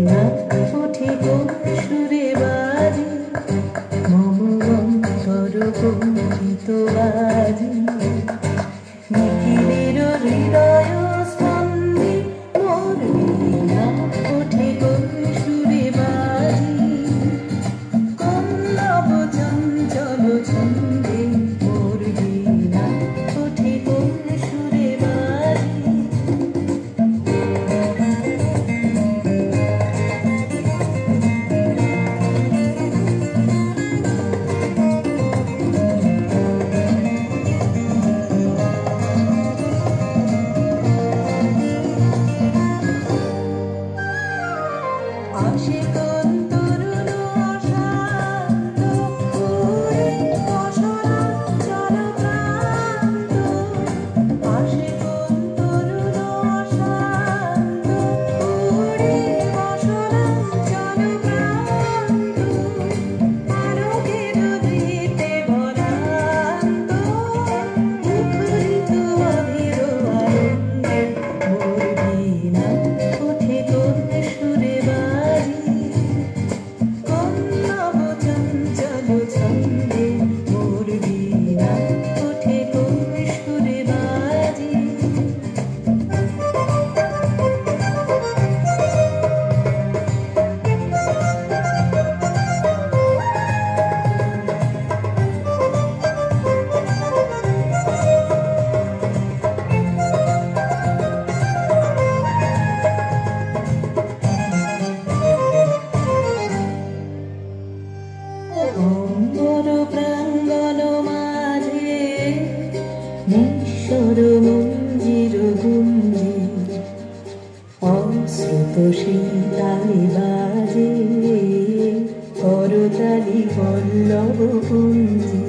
বীণা ওঠে কোন সুরে বাজে মম অন্তর কম্পিত বাজে নিখিলের হৃদয় স্পন্দে মোর বীণা ওঠে কোন সুরে বাজে কোন নব চঞ্চল ছন্দে মোর বীণা ওঠে কোন সুরে বাজে আসে কোন তরুণ অশান্ত ওরে অসরা জলক্রান্ত আসে কোন তরুণ অশান্ত ওরে অসরা জলক্রান্ত আলোকে নদীতে ভরান্ত মুখরিত অধীর আনন্দে মোর বীণা ওঠে কোন সুরে ছন্দে মোর বীণা ওঠে কোন সুরে বাজে অম্বর প্রাঙ্গণ মাঝে নিঃস্বর মঞ্জির গুঞ্জে অশ্রুত শীতালি বাজে করতালি পল্লব পুঞ্জে